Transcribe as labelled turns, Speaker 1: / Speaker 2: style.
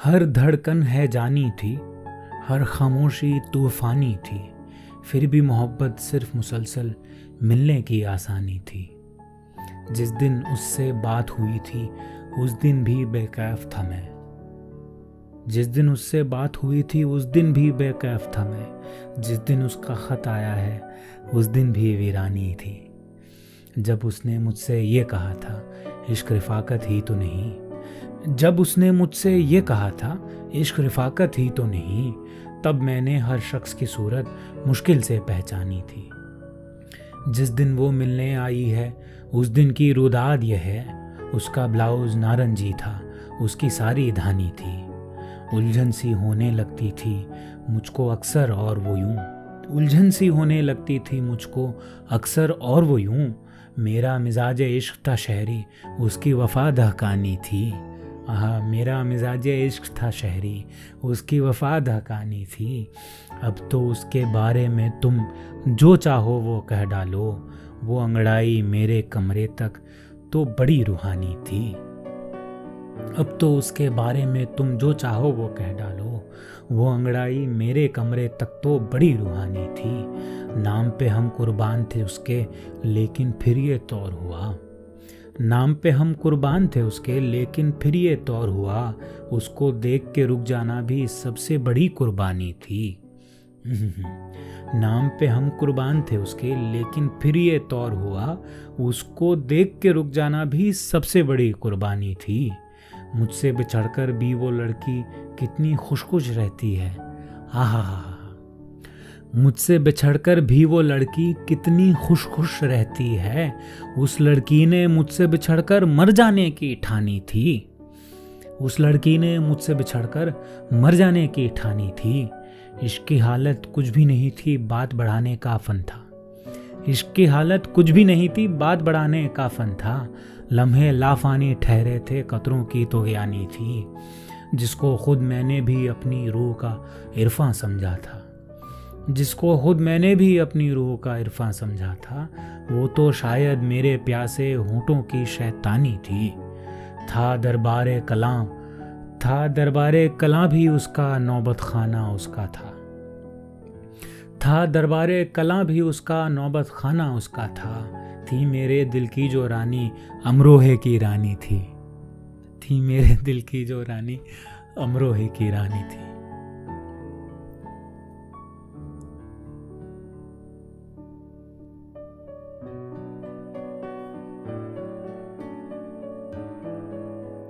Speaker 1: हर धड़कन है जानी थी, हर खामोशी तूफानी थी, फिर भी मोहब्बत सिर्फ मुसलसल मिलने की आसानी थी। जिस दिन उससे बात हुई थी उस दिन भी बेकैफ था मैं। जिस दिन उससे बात हुई थी उस दिन भी बेकैफ था मैं। जिस दिन उसका ख़त आया है उस दिन भी वीरानी थी। जब उसने मुझसे ये कहा था इश्क रिफ़ाक़त ही तो नहीं, जब उसने मुझसे ये कहा था इश्क रिफ़ाक़त ही तो नहीं, तब मैंने हर शख्स की सूरत मुश्किल से पहचानी थी। जिस दिन वो मिलने आई है उस दिन की रुदाद यह है, उसका ब्लाउज़ नारंगी था, उसकी सारी धानी थी। उलझन सी होने लगती थी मुझको अक्सर और वो यूं, उलझन सी होने लगती थी मुझको अक्सर और वो यूं। मेरा मिजाज इश्क था शहरी, उसकी वफा दहकानी थी। आहा, मेरा मिजाज इश्क था शहरी, उसकी वफा दहकानी थी। अब तो उसके बारे में तुम जो चाहो वो कह डालो, वो अंगड़ाई मेरे कमरे तक तो बड़ी रूहानी थी। अब तो उसके बारे में तुम जो चाहो वो कह डालो, वो अंगड़ाई मेरे कमरे तक तो बड़ी रूहानी थी। नाम पे हम कुर्बान थे उसके लेकिन फिर ये तौर हुआ, नाम पे हम कुर्बान थे उसके लेकिन फिर ये तौर हुआ। उसको देख के रुक जाना भी सबसे बड़ी कुर्बानी थी। नाम पे हम कुर्बान थे उसके लेकिन फिर ये तौर हुआ, उसको देख के रुक जाना भी सबसे बड़ी कुर्बानी थी। मुझसे बिछड़कर भी वो लड़की कितनी खुश रहती है। आहा, मुझसे बिछड़कर भी वो लड़की कितनी खुश रहती है। उस लड़की ने मुझसे बिछड़कर मर जाने की ठानी थी। उस लड़की ने मुझसे बिछड़कर मर जाने की ठानी थी। इश्क की हालत कुछ भी नहीं थी, बात बढ़ाने का फन था। इश्क की हालत कुछ भी नहीं थी, बात बढ़ाने का फन था। लम्हे लाफानी ठहरे थे, कतरों की तो ज्ञानी थी। जिसको खुद मैंने भी अपनी रूह का इरफान समझा था, जिसको खुद मैंने भी अपनी रूह का इरफान समझा था, वो तो शायद मेरे प्यासे होंठों की शैतानी थी। था दरबारे कलां, था दरबारे कलां भी उसका, नौबत खाना उसका था दरबारे कलां भी उसका, नौबत खाना उसका था। थी मेरे दिल की जो रानी अमरोहे की रानी थी, थी मेरे दिल की जो रानी अमरोहे की रानी थी।